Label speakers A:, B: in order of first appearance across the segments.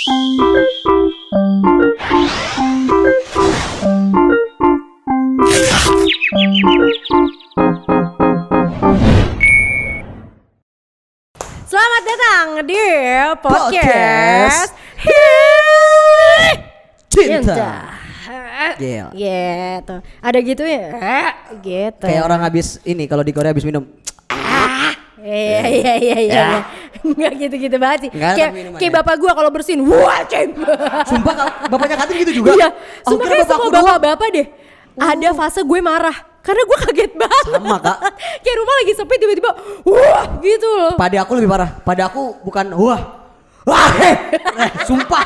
A: Selamat datang di podcast Cinta.
B: Yeah.
A: Gitu. Ada gitu ya? Gitu.
B: Kayak orang habis ini kalau di Korea habis minum.
A: Iya. Enggak gitu-gitu banget sih.
B: Nggak ada minuman
A: Kayak
B: ya?
A: bapak gua kalau bersihin, wah ceng.
B: Sumpah bapaknya Katin gitu juga.
A: Iya.
B: Oh,
A: Sumpah
B: kira
A: kayak semua
B: bapakku doang.
A: bapak-bapak deh. Ada fase gue marah karena gue kaget banget.
B: Sama, Kak.
A: Kayak rumah lagi sepi tiba-tiba wah gitu loh.
B: Pada aku lebih parah. Pada aku bukan wah. Sumpah.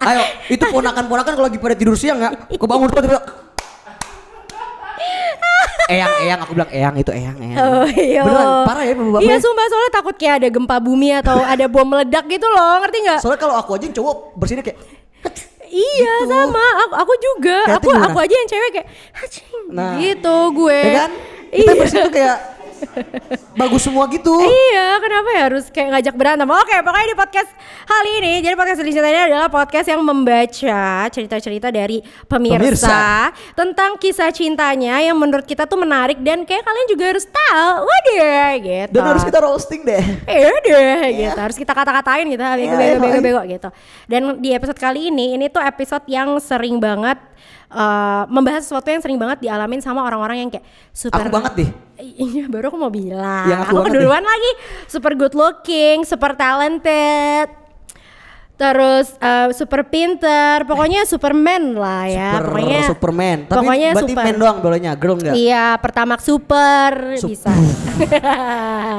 B: Ayo, itu ponakan-ponakan kalau lagi pada tidur siang nggak, kebangun tiba-tiba. Eyang, aku bilang Eyang itu Eyang.
A: Oh iya.
B: Beneran parah ya bapak-bapak.
A: Iya sumpah, soalnya takut kayak ada gempa bumi atau ada bom meledak gitu loh, ngerti nggak?
B: Soalnya kalau aku aja yang cowok bersinnya kayak
A: Iya
B: gitu.
A: sama, aku juga.
B: Kayak
A: Aku aja yang cewek kayak
B: Nah,
A: gitu gue.
B: ya kan? Kita bersin tuh kayak bagus semua gitu.
A: Iya, kenapa ya harus kayak ngajak berantem? Oke, pokoknya di podcast kali ini, jadi podcast Cinta ini adalah podcast yang membaca cerita-cerita dari pemirsa tentang kisah cintanya yang menurut kita tuh menarik dan kayak kalian juga harus tahu. Waduh, gitu.
B: Dan harus kita roasting deh.
A: Iya deh, gitu. Harus kita kata-katain gitu, bego gitu. Dan di episode kali ini tuh episode yang sering banget membahas sesuatu yang sering banget dialamin sama orang-orang yang kayak super.
B: Aku banget deh.
A: Iya, baru aku mau bilang.
B: Yang aku
A: keduluan lagi. Super good looking, super talented. Terus super pinter, pokoknya Superman lah ya.
B: Superman. Tapi
A: pokoknya
B: berarti
A: super.
B: man doang bolehnya, girl enggak?
A: Iya, Pertamax super bisa.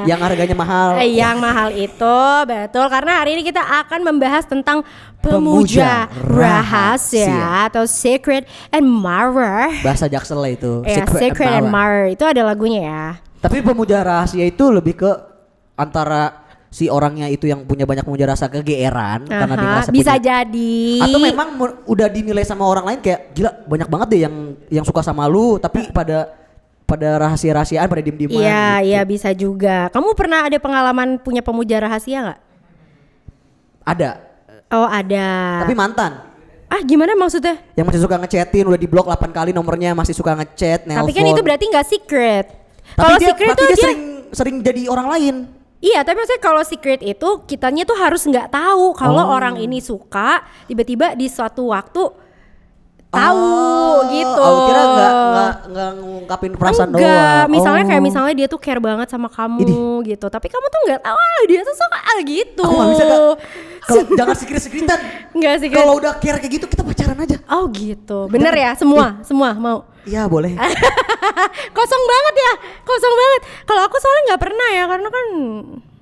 B: Yang harganya mahal.
A: Yang mahal itu betul, karena hari ini kita akan membahas tentang pemuja rahasia atau secret admirer.
B: Bahasa Jaksel lah itu.
A: Ya, secret admirer itu ada lagunya ya.
B: Tapi pemuja rahasia itu lebih ke antara si orangnya itu yang punya banyak pemuja rasa kegeeran karena dia merasa
A: bisa
B: punya.
A: jadi.
B: Atau memang udah dinilai sama orang lain kayak gila banyak banget deh yang suka sama lu tapi pada rahasia-rahasiaan, pada diem-dieman.
A: Iya,
B: gitu.
A: iya bisa juga. Kamu pernah ada pengalaman punya pemuja rahasia nggak?
B: Ada.
A: Oh ada.
B: Tapi mantan.
A: Ah gimana maksudnya?
B: Yang masih suka ngechatin, udah di blok 8 kali nomornya, masih suka ngechat, nelpon.
A: Tapi kan itu berarti nggak secret.
B: Tapi
A: Kalau
B: dia,
A: secret
B: berarti
A: tuh
B: dia
A: dia
B: sering jadi orang lain.
A: Iya, tapi maksudnya kalau secret itu kitanya tuh harus nggak tahu kalau orang ini suka, tiba-tiba di suatu waktu tahu gitu.
B: Aku kira nggak ngungkapin perasaan doang.
A: Misalnya dia tuh care banget sama kamu gitu, tapi kamu tuh nggak tahu dia tuh suka gitu.
B: Aku nggak bisa kalau jangan secret-secretan.
A: Nggak secret.
B: Kalau udah care kayak gitu kita pacaran aja.
A: Oh gitu, bener ya semua mau.
B: Iya boleh.
A: Kosong banget. Kalau aku soalnya nggak pernah ya, karena kan.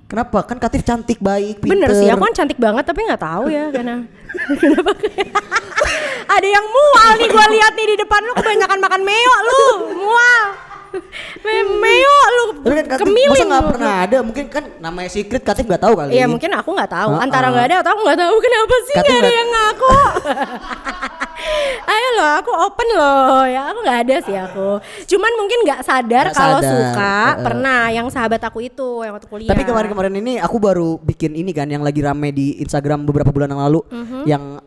B: Kenapa? Kan Katif cantik, baik, pinter.
A: Bener sih, aku kan cantik banget tapi nggak tahu ya karena. Kenapa? Ada yang mual nih, gue lihat nih di depan lu kebanyakan makan meo lu, mual. Meo lu,
B: Tapi kan Katif
A: kemilin
B: masa nggak
A: lu.
B: pernah ada, mungkin kan namanya secret Katif nggak tahu kali.
A: Iya mungkin aku nggak tahu, antara nggak ada atau aku nggak tahu kenapa sih
B: Katif
A: nggak ada
B: nggak-
A: yang ngaku. Ayo loh, aku open loh ya, aku nggak ada sih aku. Cuman mungkin nggak sadar
B: Nggak
A: kalau
B: sadar.
A: suka. Pernah yang sahabat aku itu yang waktu kuliah.
B: Tapi kemarin-kemarin ini aku baru bikin ini kan yang lagi rame di Instagram beberapa bulan yang lalu, yang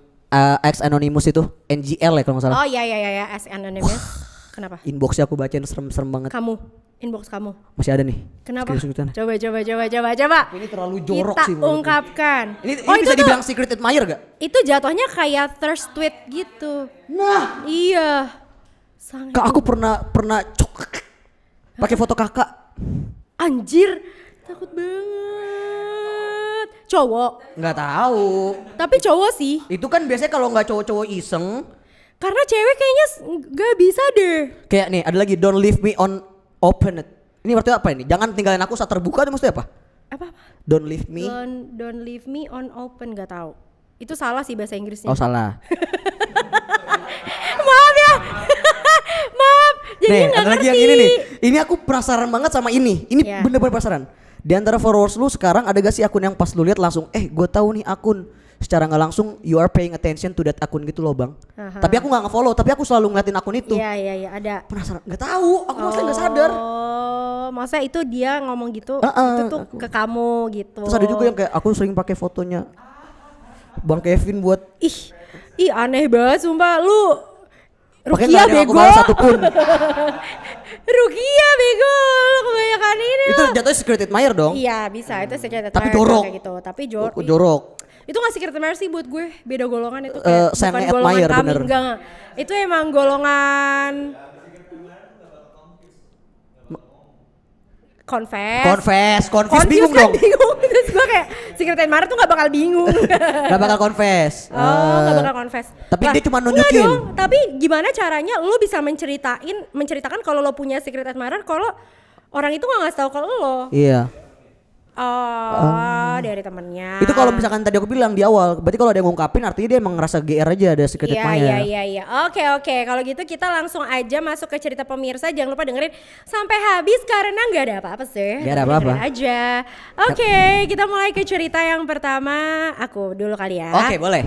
B: ex Anonymous itu NGL ya kalau nggak salah.
A: Oh iya, as anonymous. Kenapa?
B: Inboxnya aku bacain serem-serem banget.
A: Kamu, inbox kamu.
B: Masih ada nih.
A: Kenapa?
B: Screenshot-nya.
A: Coba.
B: Ini terlalu jorok
A: Kita
B: sih menurutku.
A: ungkapkan.
B: Ini
A: Oh
B: bisa
A: itu
B: dibilang secret admirer gak?
A: itu jatuhnya kayak thirst tweet gitu.
B: Nah,
A: Iya. Sangat.
B: Kak aku pernah pakai foto kakak.
A: Anjir, takut banget. Cowok.
B: Nggak tahu.
A: Tapi cowok sih.
B: Itu kan biasanya kalau nggak cowok-cowok iseng.
A: Karena cewek kayaknya gak bisa deh.
B: Kayak nih ada lagi don't leave me on open. Ini berarti apa ini? Jangan tinggalin aku saat terbuka itu maksudnya apa?
A: Apa?
B: Don't leave me.
A: Don't leave me on open, gak tahu. Itu salah sih bahasa Inggrisnya.
B: Oh salah.
A: Maaf ya. Maaf. Jadi
B: Nih
A: nggak
B: ada lagi
A: ngerti.
B: yang ini nih. Ini aku penasaran banget sama ini. Ini
A: Ya.
B: bener-bener penasaran. Di antara followers lu sekarang ada gak sih akun yang pas lu lihat langsung gue tahu nih akun. Secara nggak langsung you are paying attention to that akun gitu loh bang. Tapi aku nggak nge-follow, tapi aku selalu ngeliatin akun itu.
A: Iya ada.
B: Penasaran? Nggak tahu. Aku maksudnya nggak sadar.
A: Oh, masa itu dia ngomong gitu?
B: Uh-uh,
A: Itu tuh ke kamu gitu.
B: Terus ada juga yang kayak aku sering pakai fotonya. Bang Kevin buat
A: Ih aneh banget sumpah lu.
B: pakai
A: Rukia
B: nggak ada yang aku
A: bego.
B: balas satupun.
A: Rukia bego. Lu kebanyakan ini
B: Itu
A: lu.
B: jatuhnya secret admirer dong.
A: Iya bisa itu secret
B: Tapi
A: admirer
B: jorok.
A: kayak gitu. Tapi
B: Jorok.
A: itu gak secret admirer sih buat gue. Beda golongan itu
B: sayang
A: bukan golongan
B: admire,
A: kami
B: bener.
A: enggak. Itu emang golongan confess
B: bingung
A: kan
B: dong.
A: bingung. Terus gue kayak secret admirer tuh gak bakal bingung.
B: Gak bakal confess.
A: Gak bakal confess.
B: Tapi dia cuma
A: enggak
B: nunjukin.
A: dong, tapi gimana caranya lu bisa menceritakan kalau lo punya secret admirer kalau orang itu gak ngasih tahu kalau lo.
B: Iya.
A: Dari temennya.
B: Itu kalau misalkan tadi aku bilang di awal, berarti kalau dia ngungkapin artinya dia emang ngerasa GR aja ada secret admirer.
A: Iya. Oke. Kalau gitu kita langsung aja masuk ke cerita pemirsa. Jangan lupa dengerin sampai habis karena nggak ada apa-apa sih.
B: Nggak ada apa-apa.
A: Dengerin aja. Oke, kita mulai ke cerita yang pertama. Aku dulu kali ya.
B: Oke, boleh.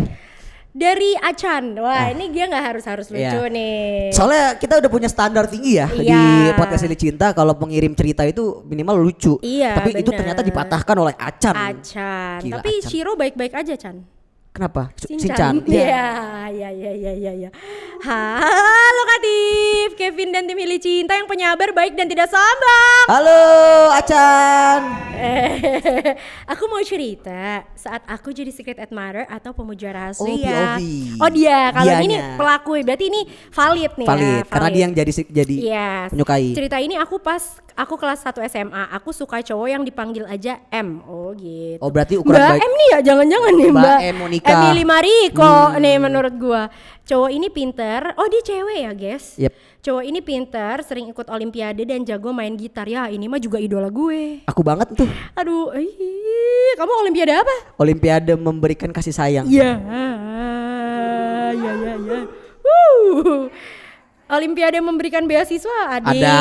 A: Dari Acan. Wah, ini dia nggak harus lucu
B: Iya.
A: nih.
B: Soalnya kita udah punya standar tinggi ya di
A: Iya.
B: podcast Ini Cinta, kalau pengirim cerita itu minimal lucu.
A: Iya,
B: Tapi itu
A: bener.
B: ternyata dipatahkan oleh Acan.
A: Acan.
B: Gila,
A: Tapi
B: Acan.
A: Shiro baik-baik aja, Chan.
B: Kenapa?
A: Sinchan. Iya. Halo Katif, Kevin dan tim Hili Cinta yang penyabar, baik dan tidak sombong.
B: Halo Acan.
A: Aku mau cerita saat aku jadi secret admirer atau pemuja rahasia.
B: POV.
A: Oh dia, kalau ini
B: Dianya.
A: pelaku, berarti ini valid nih
B: Valid,
A: ya.
B: karena dia yang jadi
A: Yes.
B: menyukai.
A: Cerita ini aku kelas 1 SMA, aku suka cowok yang dipanggil aja M. Oh gitu.
B: Oh, berarti ukuran
A: Mbak
B: baik.
A: M nih ya, jangan-jangan nih
B: Mbak
A: Mbak
B: M Monica.
A: Emily Mariko nih menurut gua. Cowok ini pinter. Oh dia cewek ya guys.
B: Yep.
A: Cowok ini pinter, sering ikut olimpiade dan jago main gitar. Ya ini mah juga idola gue.
B: Aku banget tuh.
A: Aduh, kamu olimpiade apa?
B: Olimpiade memberikan kasih sayang.
A: Ya. Olimpiade memberikan beasiswa, Adit.
B: Ada.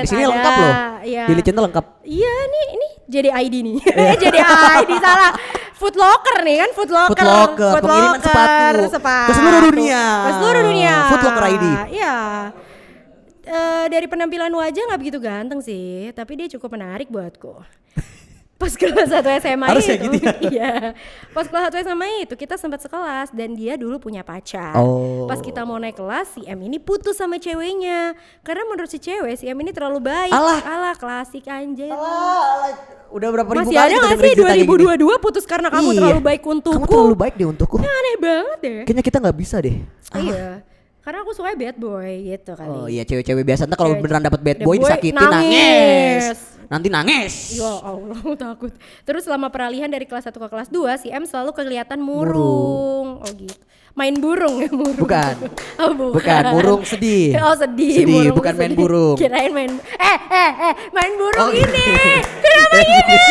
B: Di sini
A: ada.
B: lengkap loh.
A: Iya.
B: Di Cinta lengkap.
A: Iya ini jadi ID nih. Jadi ID salah. Food Locker nih kan, Food Locker.
B: Pengiriman sepatu. Ke seluruh dunia.
A: Ke seluruh dunia.
B: Food Locker ID.
A: Iya. Dari penampilan wajah nggak begitu ganteng sih, tapi dia cukup menarik buatku. Pas kelas 1 SMA
B: Harus
A: itu,
B: ya gitu ya?
A: iya. Pas kelas 1 SMA itu kita sempat sekelas dan dia dulu punya pacar.
B: Oh.
A: Pas kita mau naik kelas, si M ini putus sama ceweknya. Karena menurut si cewek, si M ini terlalu baik.
B: Alah.
A: Klasik anjir.
B: Udah berapa ribu
A: Masih
B: kali
A: ada
B: kita
A: gak
B: dengerin
A: sih
B: cerita kayak gini?
A: 2022 putus karena kamu
B: Iya.
A: terlalu baik untukku?
B: Kamu terlalu baik deh untukku.
A: Aneh banget deh.
B: Kayaknya kita nggak bisa deh.
A: Iya. Karena aku suka bad boy gitu kali.
B: Oh iya, cewek-cewek biasa ntar kalau
A: Cewek-
B: beneran dapat bad
A: bad
B: boy
A: boy
B: disakitin
A: nangis.
B: Nanti nangis.
A: Ya Allah takut. Terus selama peralihan dari kelas 1 ke kelas 2 si M selalu kelihatan murung. Oh gitu. Main burung ya murung.
B: Bukan.
A: Oh bukan.
B: Bukan, burung sedih.
A: Oh sedih.
B: Sedih,
A: Murung
B: bukan main
A: sedih.
B: burung.
A: Kirain main. Main burung
B: Oh,
A: ini. Kenapa gini?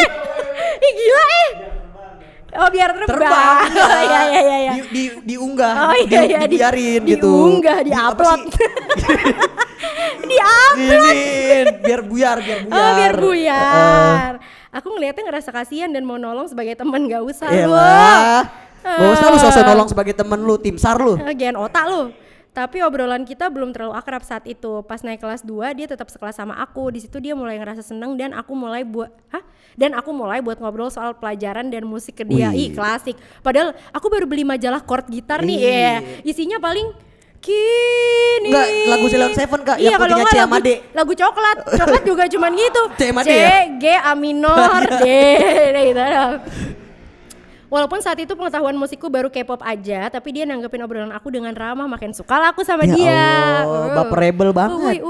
A: Ih gila Oh biar terbang. Iya.
B: Diunggah.
A: Oh iya
B: dibiarin gitu.
A: Diunggah,
B: Apa
A: diupload.
B: sih?
A: Diupload.
B: Giniin, biar buyar.
A: Oh biar buyar. Aku ngeliatnya ngerasa kasihan dan mau nolong sebagai teman, gak usah lu.
B: Elah. Gak usah lu sosok nolong sebagai temen lu, tim SAR lu.
A: Gen otak lu. Tapi obrolan kita belum terlalu akrab saat itu. Pas naik kelas 2 dia tetap sekelas sama aku. Di situ dia mulai ngerasa seneng dan aku mulai buat ngobrol soal pelajaran dan musik ke dia.
B: Wih.
A: Ih klasik. Padahal aku baru beli majalah chord gitar nih.
B: Iya.
A: Ya. Isinya paling kini.
B: Enggak, lagu Ceylon Seven Kak,
A: Iya,
B: yang
A: kalau
B: punya
A: nggak
B: C
A: lagu,
B: sama D.
A: lagu coklat. Coklat juga cuman gitu.
B: C sama D ya?
A: G, A minor, D. Gitu. Walaupun saat itu pengetahuan musikku baru K-pop aja, tapi dia nanggepin obrolan aku dengan ramah, makin suka lah aku sama
B: Ya
A: dia.
B: Allah, baper rebel banget.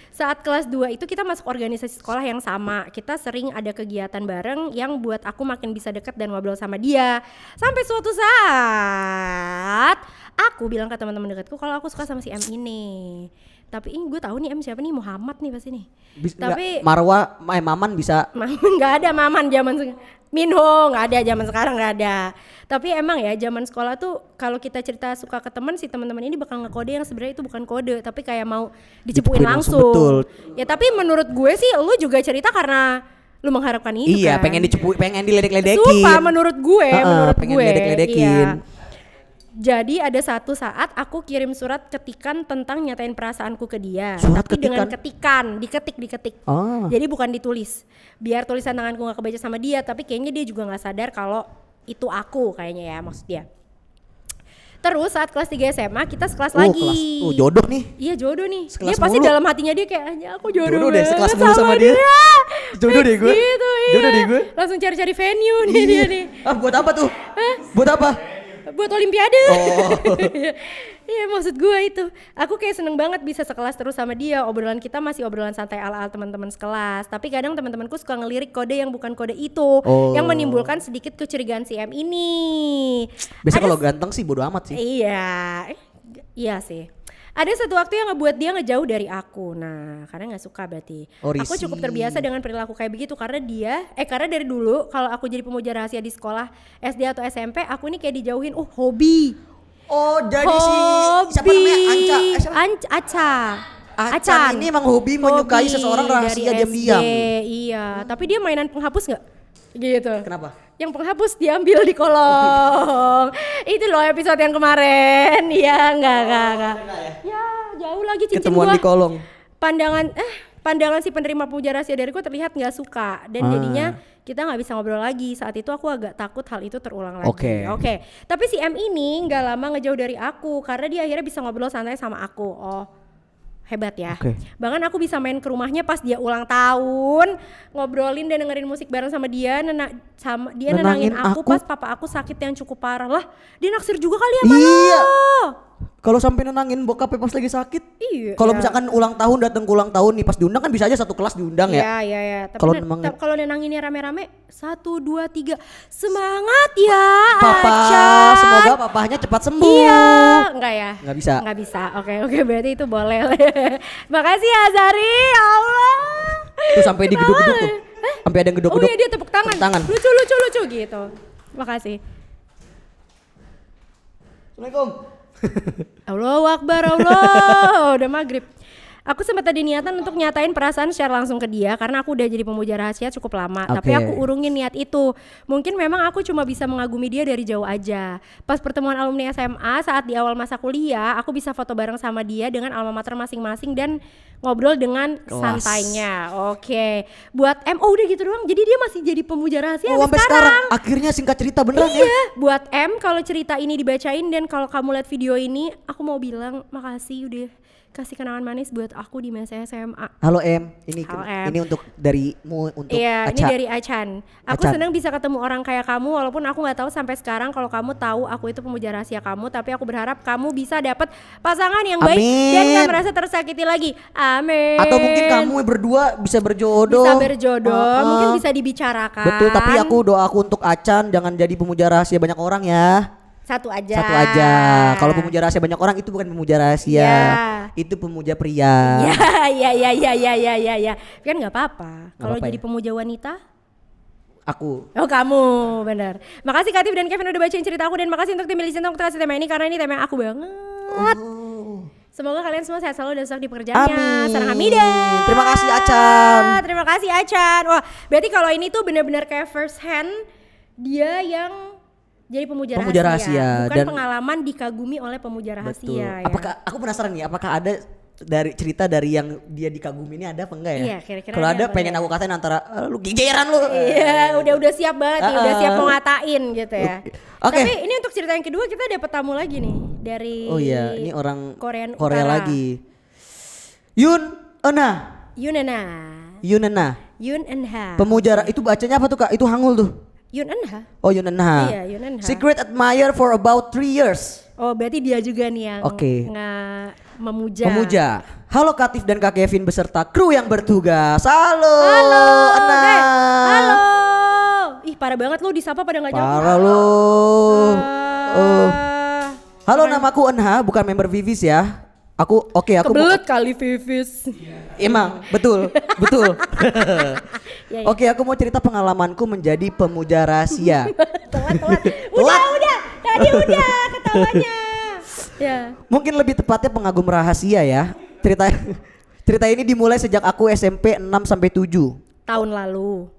A: Saat kelas 2 itu kita masuk organisasi sekolah yang sama. Kita sering ada kegiatan bareng yang buat aku makin bisa deket dan ngobrol sama dia. Sampai suatu saat aku bilang ke teman-teman dekatku kalau aku suka sama si M ini. Tapi ini gue tahu nih M siapa nih, Muhammad nih pasti nih. Tapi
B: Maman bisa.
A: nggak ada Maman zaman Minho nggak ada, zaman sekarang nggak ada. Tapi emang ya zaman sekolah tuh kalau kita cerita suka ke teman, si teman-teman ini bakal ngekode yang sebenarnya itu bukan kode, tapi kayak mau dicepuin langsung.
B: Betul.
A: Ya tapi menurut gue sih lu juga cerita karena lu mengharapkan itu
B: Iya,
A: kan.
B: pengen diledek-ledekin.
A: Sumpah menurut gue,
B: pengen diledek-ledekin.
A: Iya. Jadi ada satu saat aku kirim surat ketikan tentang nyatain perasaanku ke dia.
B: Surat
A: tapi dengan
B: ketikan?
A: diketik.
B: Oh.
A: Jadi bukan ditulis. Biar tulisan tanganku gak kebaca sama dia, tapi kayaknya dia juga gak sadar kalau itu aku kayaknya ya maksud dia. Terus saat kelas 3 SMA kita sekelas
B: Oh,
A: lagi.
B: kelas. Oh, jodoh nih.
A: Iya jodoh nih.
B: Sekelas
A: Dia pasti
B: mulu.
A: dalam hatinya dia kayak aku jodoh,
B: Jodoh deh,
A: banget
B: sekelas mulu sama dia. Jodoh deh gue.
A: Gitu, iya.
B: Jodoh deh gue.
A: Langsung cari-cari venue nih dia nih.
B: Ah, buat apa tuh? Buat apa?
A: Buat olimpiade.
B: Oh.
A: Iya maksud gue itu. Aku kayak seneng banget bisa sekelas terus sama dia. Obrolan kita masih obrolan santai ala-ala teman-teman sekelas. Tapi kadang teman-temanku suka ngelirik kode yang bukan kode itu, yang menimbulkan sedikit kecurigaan si M ini.
B: Biasa kalau ganteng sih bodo amat sih.
A: Iya, iya sih. Ada satu waktu yang ngebuat dia ngejauh dari aku. Nah, karena nggak suka berarti. Aku
B: Risih.
A: cukup terbiasa dengan perilaku kayak begitu karena karena dari dulu kalau aku jadi pemuja rahasia di sekolah SD atau SMP, aku nih kayak dijauhin. Hobi.
B: Oh, jadi siapa namanya?
A: Aca.
B: Acan ini emang hobi menyukai seseorang rahasia
A: dari
B: diam-diam.
A: SD, iya, tapi dia mainan penghapus nggak? Gitu.
B: Kenapa?
A: Yang penghapus diambil di kolong. Itu loh episode yang kemarin. Iya, enggak. Ya, jauh lagi cincin
B: Ketemuan
A: gua.
B: di kolong.
A: Pandangan si penerima pemuja rahasia dariku terlihat nggak suka dan jadinya kita nggak bisa ngobrol lagi. Saat itu aku agak takut hal itu terulang lagi. Oke. Tapi si M ini nggak lama ngejauh dari aku karena dia akhirnya bisa ngobrol santai sama aku. Oh, hebat ya. Bahkan aku bisa main ke rumahnya pas dia ulang tahun, ngobrolin dan dengerin musik bareng sama dia. Dia nenangin aku pas papa aku sakit yang cukup parah. Lah, dia naksir juga kali ya sama
B: Iya.
A: lo.
B: Kalau sampai nenangin bokapnya pas lagi sakit.
A: Iya.
B: Kalau misalkan ulang tahun datang ke ulang tahun nih pas diundang kan bisa aja satu kelas diundang ya.
A: Iya.
B: Kalau
A: Kalau nenanginnya rame-rame 1, 2, 3 semangat ya
B: Papa,
A: Acan.
B: semoga papahnya cepat sembuh.
A: Iya, enggak ya?
B: Nggak bisa.
A: Enggak bisa. Oke, berarti itu boleh. Makasih ya Azari, ya Allah.
B: Tuh sampai digeduk-geduk tuh. Sampai ada yang geduk-geduk.
A: Oh iya dia tepuk tangan. Lucu gitu. Makasih.
B: Assalamualaikum.
A: Allahu Akbar, Allah. Udah maghrib. Aku sempat tadi niatan untuk nyatain perasaan secara langsung ke dia karena aku udah jadi pemuja rahasia cukup lama. Tapi aku urungin niat itu. Mungkin memang aku cuma bisa mengagumi dia dari jauh aja. Pas pertemuan alumni SMA saat di awal masa kuliah, aku bisa foto bareng sama dia dengan alma mater masing-masing dan ngobrol dengan santainya. Oke. Buat udah gitu doang. Jadi dia masih jadi pemuja rahasia
B: sampai sekarang. Akhirnya singkat cerita beneran ya.
A: Iya, buat kalau cerita ini dibacain dan kalau kamu lihat video ini, aku mau bilang makasih udah kasih kenangan manis buat aku di masa SMA.
B: Halo M,
A: Halo, Em.
B: ini untuk darimu untuk
A: Iya,
B: Aca.
A: ini dari Acan. Aku senang bisa ketemu orang kayak kamu walaupun aku nggak tahu sampai sekarang kalau kamu tahu aku itu pemuja rahasia kamu, tapi aku berharap kamu bisa dapat pasangan yang baik dan gak merasa tersakiti lagi. Amin.
B: Atau mungkin kamu berdua bisa berjodoh.
A: Bisa berjodoh, mungkin bisa dibicarakan.
B: Betul, tapi doaku untuk Acan jangan jadi pemuja rahasia banyak orang ya.
A: Satu aja.
B: Kalau pemuja rahasia banyak orang itu bukan pemuja rahasia.
A: Ya.
B: Itu pemuja pria.
A: Ya. Kan nggak apa-apa. Kalau jadi pemuja wanita?
B: Aku.
A: Oh kamu, benar. Makasih Katif dan Kevin udah bacain cerita aku dan makasih untuk tim Listen untuk kasih tema ini karena ini tema yang aku banget. Semoga kalian semua sehat selalu dan sukses di pekerjaannya.
B: Amin.
A: Sarang Hamida.
B: Terima kasih Acan.
A: Terima kasih Acan. Wah, berarti kalau ini tuh benar-benar kayak first hand dia yang jadi pemuja rahasia. Bukan dan pengalaman dikagumi oleh pemuja rahasia.
B: Betul. Apakah aku penasaran nih, apakah ada dari cerita dari yang dia dikagumi ini ada apa enggak ya?
A: Iya, kira-kira.
B: Kalau ada pengen aku katain antara lu gigeran lu.
A: Iya, udah siap banget nih, udah siap mau ngatain gitu ya.
B: Oke.
A: Tapi ini untuk cerita yang kedua kita dapat tamu lagi nih dari
B: Oh iya, ini orang Korea
A: Utara.
B: lagi. Yun Eunha. Pemuja itu bacanya apa tuh Kak? Itu Hangul tuh.
A: Yun Eunha.
B: Oh Yun Eunha.
A: Iya, Yun Eunha.
B: Secret admirer for about 3 years.
A: Oh berarti dia juga nih yang memuja.
B: Halo Katif dan Kak Kevin beserta kru yang bertugas. Halo Eunha.
A: Halo. Ih parah banget lu disapa pada gak jawab.
B: Parah lu. Halo namaku Eunha, bukan member Vivis ya. Aku
A: kebelet kali Vivis.
B: Emang betul.
A: Ya.
B: Oke, aku mau cerita pengalamanku menjadi pemuja rahasia.
A: Telat. Udah. Tadi udah ketawanya. Ya.
B: Mungkin lebih tepatnya pengagum rahasia ya. Cerita ini dimulai sejak aku SMP 6 sampai 7.
A: Tahun lalu.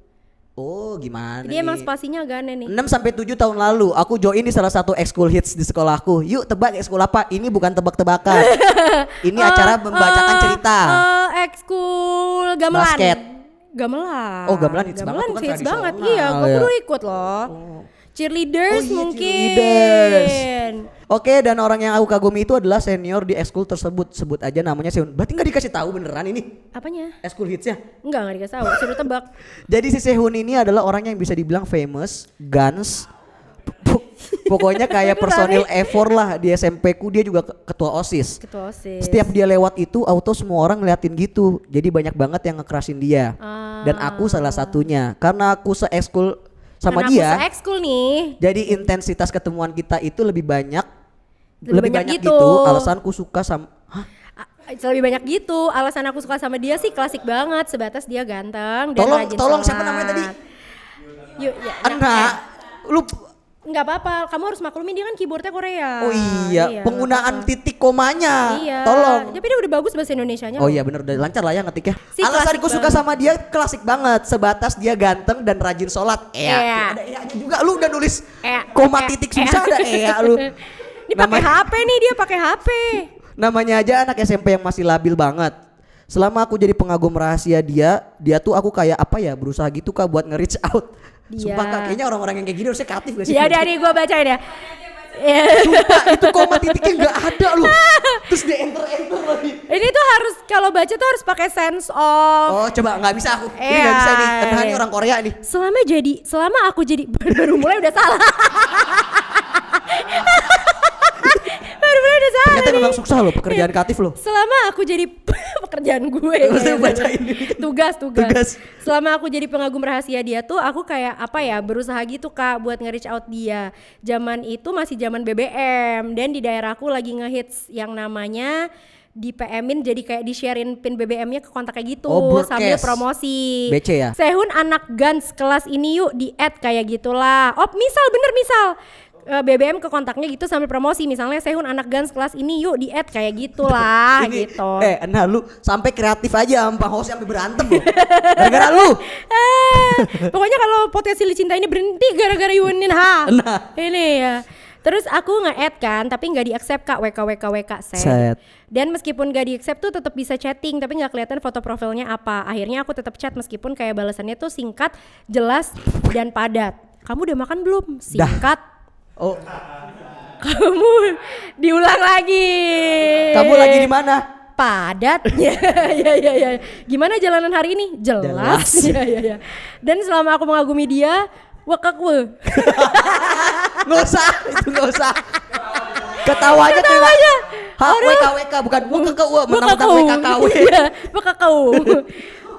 B: Oh, gimana
A: Dia
B: nih?
A: emang spasinya agak aneh nih.
B: 6 sampai 7 tahun lalu aku join di salah satu ekskul hits di sekolahku. Yuk tebak ekskul apa? Ini bukan tebak-tebakan. Ini acara membacakan cerita.
A: Ekskul gamelan.
B: Basket.
A: Gamelan.
B: Oh, gamelan hits banget, itu kan
A: hits banget.
B: tradisional,
A: Iya, gue
B: ya.
A: dulu ikut loh. Cheerleaders
B: Oh iya,
A: mungkin.
B: cheerleaders. Oke, dan orang yang aku kagumi itu adalah senior di ekskul tersebut. Sebut aja namanya Sehun. Berarti nggak dikasih tahu beneran ini?
A: Apanya?
B: Ekskul hitsnya?
A: Enggak dikasih tahu, suruh tebak.
B: Jadi si Sehun ini adalah orang yang bisa dibilang famous, guns, pokoknya kayak personil effort lah di SMP ku. Dia juga ketua OSIS.
A: Ketua OSIS.
B: Setiap dia lewat itu auto semua orang ngeliatin gitu. Jadi banyak banget yang ngekerasin dia. Dan aku salah satunya. Karena aku se-ekskul sama
A: Karena
B: dia.
A: aku se-ekskul nih.
B: Jadi intensitas ketemuan kita itu lebih banyak.
A: Lebih banyak
B: gitu. Alasanku suka sama. Hah?
A: Lebih banyak gitu. Alasan aku suka sama dia sih klasik banget. Sebatas dia ganteng dan rajin
B: Tolong
A: sholat.
B: siapa namanya tadi?
A: Yuk, ya.
B: Enggak. Lu
A: Nggak apa-apa, kamu harus maklumin dia kan keyboardnya Korea.
B: Oh iya, penggunaan titik komanya.
A: Iya.
B: Tolong.
A: Tapi dia udah bagus bahasa Indonesianya.
B: Oh iya bener, udah lancar lah ya ngetiknya.
A: Si
B: Alasanku
A: klasik
B: suka
A: banget.
B: sama dia klasik banget. Sebatas dia ganteng dan rajin sholat.
A: Iya.
B: Ada nya juga. Lu udah nulis
A: Iya.
B: koma
A: Iya.
B: titik susah ada lu.
A: Ini pakai HP nih, dia pakai HP.
B: Namanya aja anak SMP yang masih labil banget. Selama aku jadi pengagum rahasia dia tuh aku kayak apa ya, berusaha gitu Kak buat nge-reach out.
A: Dia.
B: Sumpah Kak, kayaknya orang-orang yang kayak gini harusnya kreatif gak sih?
A: Ya udah nih gue bacain ya.
B: Sumpah itu koma titiknya gak ada loh. Terus di enter lagi.
A: Ini tuh harus kalau baca tuh harus pakai sense of.
B: Oh coba nggak bisa aku. Ini
A: Iya.
B: nggak bisa nih. Karena ini orang Korea nih.
A: Selama aku jadi baru mulai udah salah. baru mulai udah salah.
B: Ternyata
A: nih.
B: memang susah loh pekerjaan kreatif loh.
A: Selama aku jadi pekerjaan gue
B: Maksudnya
A: kayak
B: bacain
A: gitu.
B: ini.
A: Tugas. Selama aku jadi pengagum rahasia dia tuh aku kayak apa ya, berusaha gitu Kak buat nge-reach out dia. Zaman itu masih zaman BBM dan di daerahku lagi ngehits yang namanya di PM-in, jadi kayak di-sharein pin BBM-nya ke kontak kayak gitu
B: broadcast.
A: sambil promosi.
B: BC ya?
A: Sehun anak Gans kelas ini yuk di-add kayak gitulah. Oh misal BBM ke kontaknya gitu sambil promosi, misalnya Sehun anak Gans kelas ini yuk di-add kayak gitulah gitu.
B: Nah lu sampai kreatif aja sama host sampai berantem loh. Gara-gara lu.
A: Pokoknya kalau potensi cinta ini berhenti gara-gara Yunin
B: Nah.
A: Ini ya. Terus aku nge-add kan, tapi nggak di-accept Kak, WK set. Dan meskipun nggak di-accept tuh tetap bisa chatting, tapi nggak kelihatan foto profilnya apa. Akhirnya aku tetap chat meskipun kayak balasannya tuh singkat, jelas dan padat. Kamu udah makan belum? Singkat.
B: Oh,
A: Kamu diulang lagi.
B: kamu lagi di mana?
A: Padat. Ya. Gimana jalanan hari ini? Jelas. Ya. Dan selama aku mengagumi dia, wakakwe.
B: Nggak usah. Ketawanya tuh WKWK bukan WKKW, mentang-mentang WKKW.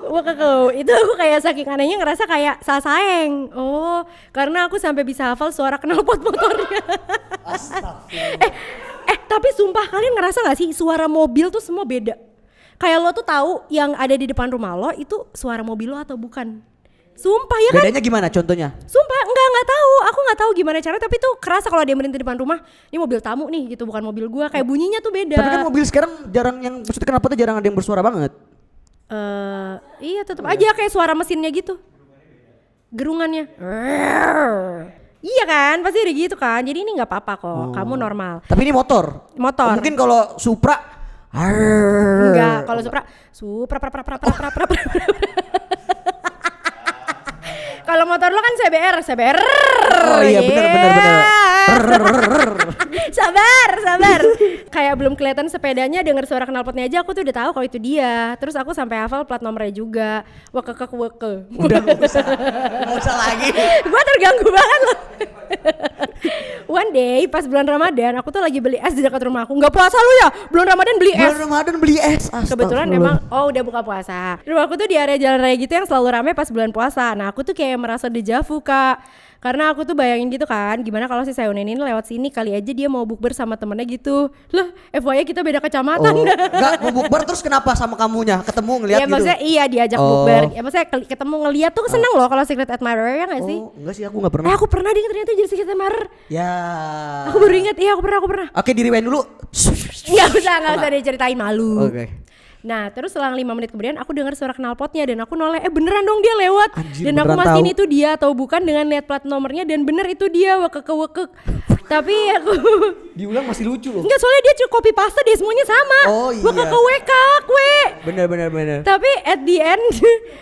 A: Wakakau itu aku kayak saking anehnya ngerasa kayak salah saeng. Oh, karena aku sampai bisa hafal suara knalpot motornya.
B: Astagfirullah.
A: Tapi sumpah kalian ngerasa gak sih suara mobil tuh semua beda? Kayak lo tuh tahu yang ada di depan rumah lo itu suara mobil lo atau bukan? Sumpah ya kan?
B: Bedanya gimana contohnya?
A: Sumpah nggak tahu. Aku nggak tahu gimana caranya, tapi tuh kerasa kalau dia berhenti di depan rumah, ini mobil tamu nih gitu, bukan mobil gua. Kayak bunyinya tuh beda.
B: Tapi kan mobil sekarang jarang yang, maksudnya kenapa tuh jarang ada yang bersuara banget?
A: Iya tetap aja kayak suara mesinnya gitu, gerungannya. Iya kan, pasti ada gitu kan. Jadi ini nggak apa-apa kok, kamu normal.
B: Tapi ini motor. Mungkin kalau Supra.
A: Enggak, kalau Supra. Kalau motor lo kan CBR.
B: Oh iya benar.
A: Sabar. Kayak belum kelihatan sepedanya, denger suara knalpotnya aja aku tuh udah tahu kalau itu dia. Terus aku sampai hafal plat nomornya juga. Weke.
B: Udah nggak usah lagi.
A: Gua terganggu banget loh. One day pas bulan Ramadan aku tuh lagi beli es di dekat rumah aku. Nggak puasa lu ya? Bulan Ramadan beli es.
B: Bulan Ramadan beli es.
A: Kebetulan emang udah buka puasa. Rumahku tuh di area jalan raya gitu yang selalu ramai pas bulan puasa. Nah aku tuh kayak merasa dejavu Kak. Karena aku tuh bayangin gitu kan, gimana kalau si Sehun ini lewat sini, kali aja dia mau bukber sama temennya gitu. Lah FYI kita beda kecamatan.
B: Enggak mau bukber terus kenapa sama kamunya? Ketemu ngeliat
A: ya,
B: gitu?
A: Maksudnya iya diajak bukber. Ya maksudnya ketemu ngeliat tuh seneng loh kalau secret admirer, ya gak sih?
B: Enggak sih, aku gak pernah.
A: Aku pernah ternyata jadi secret admirer.
B: Ya.
A: Aku baru ingat, iya aku pernah.
B: Oke, di rewind dulu.
A: Gak usah diceritain, malu.
B: Oke.
A: Nah terus selang 5 menit kemudian aku dengar suara knalpotnya dan aku noleh, beneran dong dia lewat.
B: Anjir,
A: dan aku
B: beneran
A: mastiin
B: tahu.
A: itu dia atau bukan dengan lihat plat nomornya, dan bener itu dia, wekek. Tapi aku
B: Diulang masih lucu loh.
A: enggak, soalnya dia cuma copy paste, dia semuanya sama.
B: Oh iya.
A: Wekek.
B: Bener.
A: Tapi at the end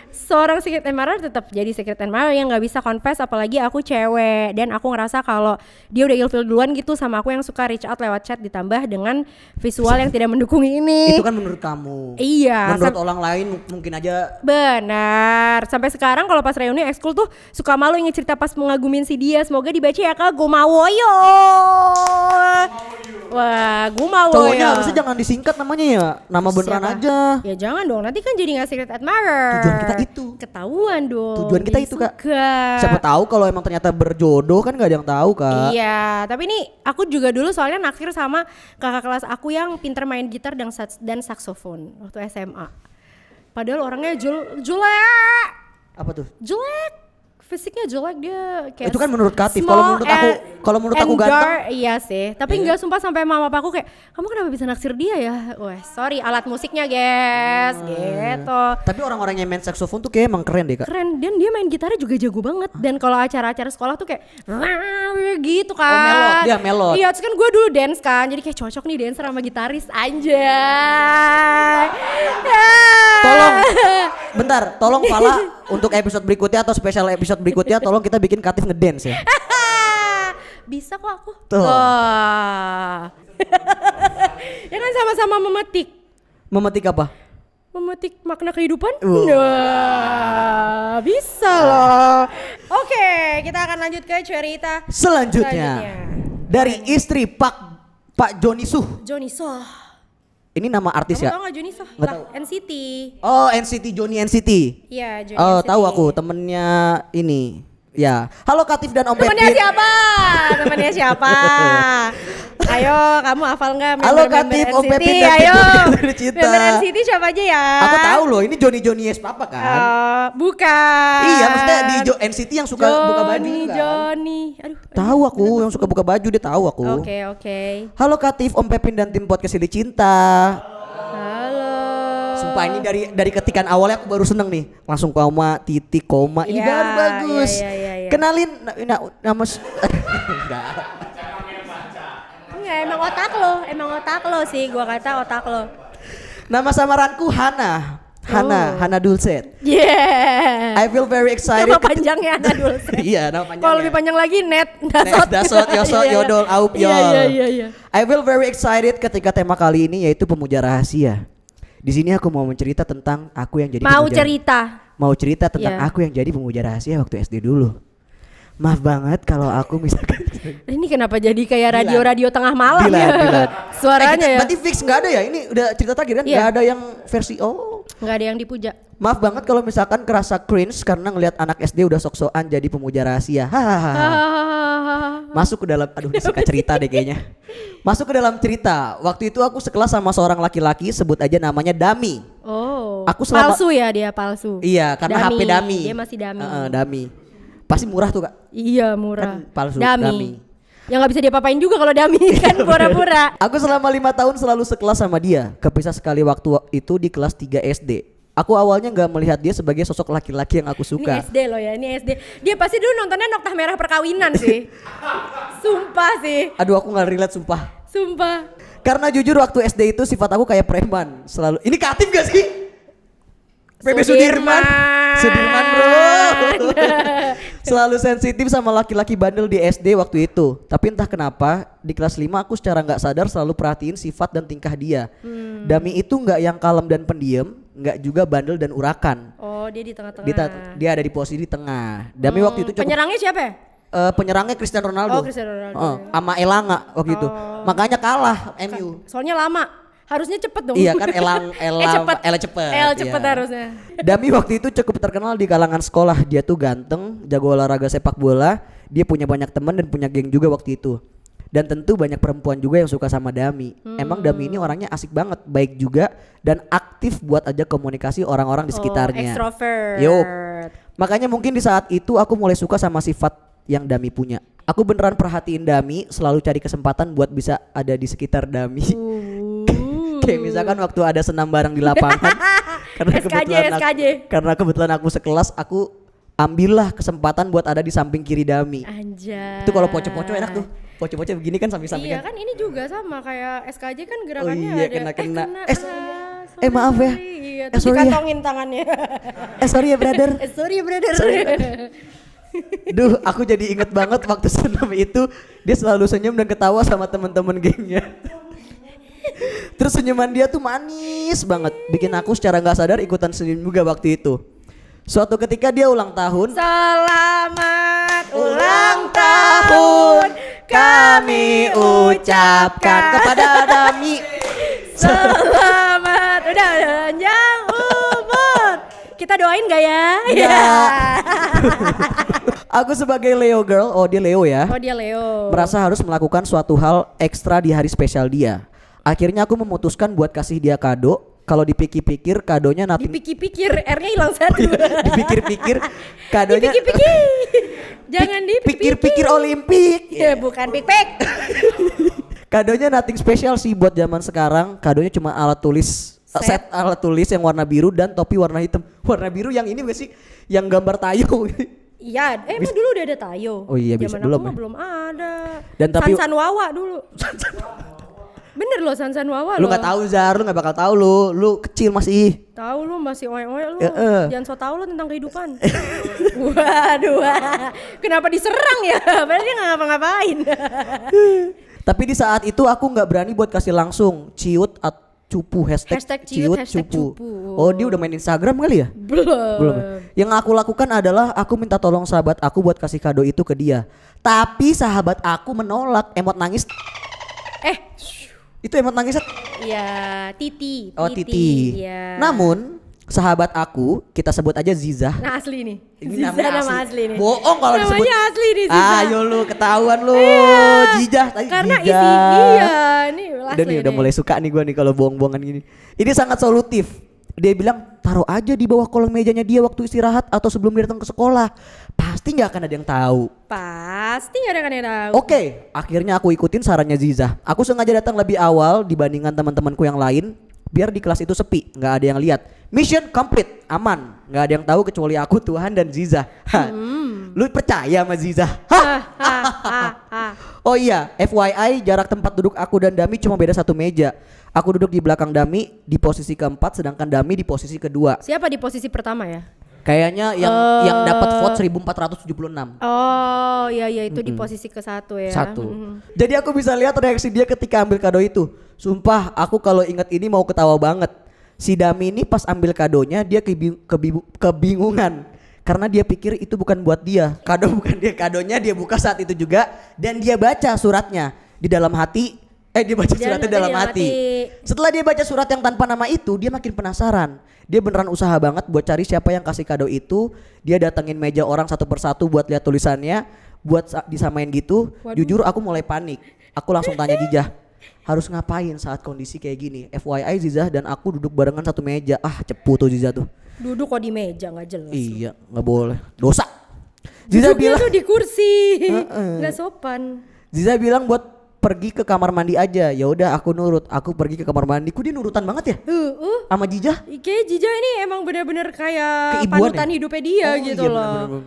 A: seorang secret admirer tetap jadi secret admirer yang nggak bisa confess, apalagi aku cewek dan aku ngerasa kalau dia udah ilfeel duluan gitu sama aku yang suka reach out lewat chat ditambah dengan visual yang tidak mendukung ini.
B: Itu kan menurut kamu.
A: Iya.
B: Menurut orang lain mungkin aja.
A: Benar. Sampai sekarang kalau pas reuni ekskul tuh suka malu inget cerita pas mengagumin si dia. Semoga dibaca ya Kak Gumawoyo. Wah, Gumawoyo.
B: Cowoknya harusnya jangan disingkat namanya ya. Nama beneran
A: Siapa?
B: aja.
A: Ya jangan dong, nanti kan jadi gak secret admirer.
B: Tujuan kita itu.
A: Ketahuan dong.
B: Tujuan kita itu Kak. Siapa tahu kalau emang ternyata berjodoh kan gak ada yang tahu Kak.
A: Iya, tapi nih aku juga dulu soalnya naksir sama kakak kelas aku yang pinter main gitar dan saksofon waktu SMA. Padahal orangnya jelek.
B: Apa tuh?
A: Jelek. Fisiknya jelek dia kayak
B: Itu kan menurut Katif.
A: small
B: Kalau menurut aku
A: and
B: ganteng.
A: dark, iya sih. Tapi enggak, sumpah sampai mama papaku kayak, kamu kenapa bisa naksir dia ya? Wah, sorry alat musiknya guys, gitu.
B: Tapi orang-orang yang main saxophone tuh kayak emang keren deh Kak.
A: Keren, dan dia main gitarnya juga jago banget. Dan kalau acara-acara sekolah tuh kayak gitu kan.
B: Oh, melot, dia melot.
A: Iya, terus kan gue dulu dance kan, jadi kayak cocok nih dancer sama gitaris, anjay.
B: Tolong, bentar, tolong Fala untuk episode berikutnya atau spesial episode berikutnya tolong kita bikin Katif ngedance ya.
A: Bisa kok aku.
B: Tuh.
A: Ya kan sama-sama memetik.
B: Memetik apa?
A: Memetik makna kehidupan? Nah, bisa loh. Oke, kita akan lanjut ke cerita
B: Selanjutnya. Dari istri Pak Joni Suh.
A: Johnny Soh.
B: Ini nama artis
A: Kamu
B: ya?
A: tau gak Johnny Soh?
B: Nggak
A: Lah,
B: tahu.
A: NCT.
B: Oh NCT, Johnny NCT.
A: Iya, Johnny
B: Oh
A: NCT.
B: tahu aku temennya ini. Ya, halo Katif dan Om
A: Temennya
B: Pepin.
A: siapa? Temennya siapa? Ayo, kamu hafal nggak?
B: Halo, Katif, Om
A: NCT?
B: Pepin dan
A: Ayo.
B: Tim Cinta.
A: Member NCT siapa aja ya?
B: Aku tahu loh, ini Johnny Yes Papa kan?
A: Bukan.
B: Iya, maksudnya di NCT yang suka buka baju kan?
A: Johnny. Aduh.
B: Tahu aku yang suka buka baju, dia tahu aku.
A: Oke.
B: Halo Katif, Om Pepin dan tim podcast Silly Cinta.
A: Halo.
B: Sumpah ini dari ketikan awalnya aku baru seneng nih. Langsung koma, titik, koma. Ini
A: Ya,
B: baru bagus.
A: ya.
B: Kenalin nama
A: Enggak, emang otak lo sih, gua kata otak lo.
B: nama samaranku Hana. Hana Dulcet.
A: Yeah.
B: I feel very excited.
A: Nama panjangnya ada dulu.
B: Iya, nama panjangnya.
A: Kalau lebih panjang lagi Net
B: Dasot, Yosot,
A: Iya.
B: Yodol, Aup, Yol.
A: Iya.
B: I feel very excited ketika tema kali ini yaitu pemuja rahasia. Di sini aku mau mencerita tentang aku yang jadi Mau cerita tentang
A: Iya.
B: aku yang jadi pemuja rahasia waktu SD dulu. Maaf banget kalau aku misalkan
A: Ini kenapa jadi kayak radio-radio tengah malam ya?
B: Dilan.
A: Suaranya ya.
B: Berarti fix nggak ada ya? Ini udah cerita terakhir kan?
A: Iya.
B: Nggak ada yang versi
A: Nggak ada yang dipuja.
B: Maaf banget kalau misalkan kerasa cringe karena ngelihat anak SD udah sok-sokan jadi pemuja rahasia. Hahaha. Masuk ke dalam, aduh ini suka cerita deh kayaknya. Masuk ke dalam cerita. Waktu itu aku sekelas sama seorang laki-laki, sebut aja namanya Dami.
A: Oh.
B: Aku selama-
A: palsu ya dia palsu.
B: Iya, karena HP Dami.
A: Dia masih Dami.
B: Dami. Pasti murah tuh Kak.
A: Iya murah.
B: Kan palsu,
A: Dami.
B: Dami.
A: Yang nggak bisa diapa-apain juga kalau Dami kan pura-pura.
B: Aku selama 5 tahun selalu sekelas sama dia. Kepisah sekali waktu itu di kelas 3 SD. Aku awalnya nggak melihat dia sebagai sosok laki-laki yang aku
A: Ini
B: suka.
A: SD loh ya, ini SD. Dia pasti dulu nontonnya Noktah Merah Perkawinan sih. Sumpah sih,
B: Aduh aku nggak relate sumpah.
A: sumpah.
B: Karena jujur waktu SD itu sifat aku kayak preman. Selalu. Ini Katif gak sih? PB Sudirman. Sudirman bro. Selalu sensitif sama laki-laki bandel di SD waktu itu. Tapi entah kenapa di kelas 5 aku secara nggak sadar selalu perhatiin sifat dan tingkah dia. Dami itu nggak yang kalem dan pendiam, nggak juga bandel dan urakan.
A: Oh dia di tengah-tengah.
B: Dia ada di posisi di tengah. Dami waktu itu cukup
A: Penyerangnya siapa ya?
B: penyerangnya Cristiano Ronaldo.
A: Oh, Cristiano Ronaldo.
B: Sama Elanga waktu itu. Makanya kalah MU.
A: Soalnya lama. Harusnya cepet dong.
B: Iya kan Ela cepet.
A: Cepet
B: Iya.
A: harusnya.
B: Dami waktu itu cukup terkenal di kalangan sekolah. Dia tuh ganteng, jago olahraga sepak bola. Dia punya banyak teman dan punya geng juga waktu itu. Dan tentu banyak perempuan juga yang suka sama Dami. Emang Dami ini orangnya asik banget, baik juga dan aktif buat ajak komunikasi orang-orang di sekitarnya.
A: Extrovert.
B: Yup. Makanya mungkin di saat itu aku mulai suka sama sifat yang Dami punya. Aku beneran perhatiin Dami, selalu cari kesempatan buat bisa ada di sekitar Dami. Kayak misalkan waktu ada senam bareng di lapangan.
A: SKJ.
B: Karena kebetulan aku sekelas, aku ambillah kesempatan buat ada di samping kiri Dami.
A: Anjay.
B: Itu kalau poco-poco enak tuh. Poco-poco begini kan samping-samping
A: Iya kan ini juga sama kayak SKJ kan gerakannya
B: iya,
A: ada.
B: kena.
A: Kena.
B: Maaf ya.
A: Iya, terus
B: sorry ya.
A: dikantongin tangannya.
B: Sorry ya brother.
A: Sorry ya brother.
B: Duh, aku jadi inget banget waktu senam itu dia selalu senyum dan ketawa sama teman-teman gengnya. Terus senyuman dia tuh manis banget, bikin aku secara nggak sadar ikutan senyum juga waktu itu. Suatu ketika dia ulang tahun.
A: Selamat ulang tahun kami ucapkan
B: kepada Dami.
A: Selamat udah panjang umur. Kita doain gak ya?
B: Ya. Aku sebagai Leo girl, oh dia Leo ya.
A: Oh dia Leo.
B: Merasa harus melakukan suatu hal ekstra di hari spesial dia. Akhirnya aku memutuskan buat kasih dia kado. Kalau dipikir-pikir kadonya nothing.
A: Dipikir-pikir, R-nya hilang satu.
B: Dipikir-pikir kadonya.
A: Dipikir-pikir. Jangan
B: dipikir-pikir Olimpik.
A: Ya bukan pik-pik.
B: Kadonya nothing spesial sih buat zaman sekarang. Kadonya cuma alat tulis. Set alat tulis yang warna biru dan topi warna hitam. Warna biru yang ini gak sih? Yang gambar tayo.
A: Iya, emang dulu udah ada tayo.
B: Oh iya, bisa
A: belum
B: ya?
A: belum ada.
B: Dan tapi
A: Sansan Wawa dulu. Bener loh Sansan Wawa
B: lu
A: loh.
B: nggak tahu Zar, lu nggak bakal tahu lu kecil masih.
A: Tahu lu masih oe-oe lu. Jangan so tahu lu tentang kehidupan. Waduh. Kenapa diserang ya? Padahal dia nggak ngapa-ngapain.
B: Tapi di saat itu aku nggak berani buat kasih langsung ciut atau cupu hashtag ciut cupu. Oh dia udah main Instagram kali ya? Belum. Yang aku lakukan adalah aku minta tolong sahabat aku buat kasih kado itu ke dia. Tapi sahabat aku menolak, emot nangis. Itu emot nangis.
A: Iya, Titi.
B: Oh Titi.
A: Ya.
B: Namun sahabat aku, kita sebut aja Zizah.
A: Nah asli nih.
B: Ini
A: Ziza nama asli nih.
B: Bohong kalau disebut.
A: Namanya asli nih Ziza.
B: Ayo lu ketahuan lu. Zizah tadi.
A: Karena
B: Zizah.
A: nih
B: Udah nih udah mulai suka nih gua nih kalau bohong-bohongan gini. Ini sangat solutif. Dia bilang taruh aja di bawah kolong mejanya dia waktu istirahat atau sebelum dia datang ke sekolah. Pasti nggak akan ada yang tahu.
A: Pasti nggak ada yang tahu.
B: Oke, akhirnya aku ikutin sarannya Zizah. Aku sengaja datang lebih awal dibandingkan teman-temanku yang lain, biar di kelas itu sepi, nggak ada yang lihat. Mission complete, aman, nggak ada yang tahu kecuali aku, Tuhan dan Zizah. Lu percaya sama Zizah? Oh iya, FYI jarak tempat duduk aku dan Dami cuma beda 1 meja. Aku duduk di belakang Dami di posisi keempat, sedangkan Dami di posisi kedua.
A: Siapa di posisi pertama ya?
B: Kayaknya yang dapat vote 1476.
A: Oh iya itu di posisi ke-1 ya.
B: 1. Jadi aku bisa lihat reaksi dia ketika ambil kado itu. Sumpah aku kalau ingat ini mau ketawa banget. Si Dami ini pas ambil kadonya dia kebingungan. Karena dia pikir itu bukan buat dia. Kado bukan dia, kadonya dia buka saat itu juga. Dan dia baca suratnya di dalam hati. Dia baca suratnya dalam hati. Setelah dia baca surat yang tanpa nama itu, dia makin penasaran. Dia beneran usaha banget buat cari siapa yang kasih kado itu. Dia datengin meja orang satu persatu buat lihat tulisannya, buat disamain gitu. Waduh. Jujur aku mulai panik. Aku langsung tanya Zizah, harus ngapain saat kondisi kayak gini? FYI Zizah dan aku duduk barengan satu meja. Cepu tuh Zizah tuh.
A: Duduk kok di meja nggak jelas.
B: Iya, nggak boleh. Dosa. Zizah bilang
A: tuh di kursi. Nggak sopan.
B: Zizah bilang buat pergi ke kamar mandi aja. Ya udah aku nurut. Aku pergi ke kamar mandi. Dia nurutan banget ya? Sama Zizah?
A: Kayak Zizah ini emang benar-benar kayak
B: keibuan
A: panutan hidupnya dia gitu
B: iya,
A: loh.
B: Bener.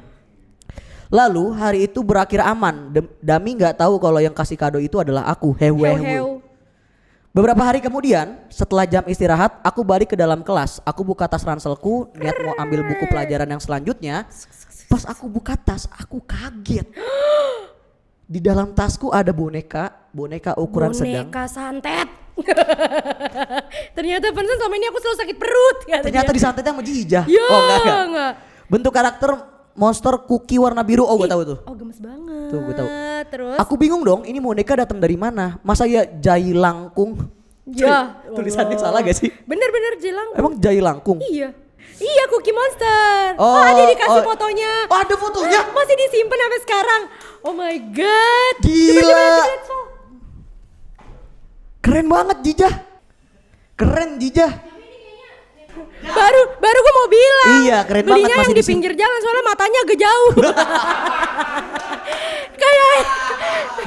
B: Lalu hari itu berakhir aman. Dami nggak tahu kalau yang kasih kado itu adalah aku. Heu. Beberapa hari kemudian, setelah jam istirahat, aku balik ke dalam kelas. Aku buka tas ranselku, niat mau ambil buku pelajaran yang selanjutnya. Pas aku buka tas, aku kaget. Di dalam tasku ada boneka ukuran sedang.
A: Boneka santet. Ternyata pantesan selama ini aku selalu sakit perut.
B: Ternyata disantetnya sama Zizah.
A: Oh enggak.
B: Bentuk karakter monster cookie warna biru. Oh gue tahu tuh.
A: Oh gemes banget.
B: Tuh gue tahu.
A: Terus?
B: Aku bingung dong, ini boneka datang dari mana? Masa ya Jai Langkung?
A: Ya.
B: Tulisannya salah gak sih?
A: Bener Jai Langkung.
B: Emang Jai Langkung?
A: Iya Cookie Monster. Ada dikasih fotonya.
B: Ada fotonya?
A: Masih disimpan sampai sekarang. Oh my god.
B: Gila. Keren banget Zizah. Keren Zizah.
A: Baru gue mau bilang.
B: Iya keren
A: belinya
B: banget.
A: Masih yang di pinggir jalan soalnya matanya agak jauh. Kayak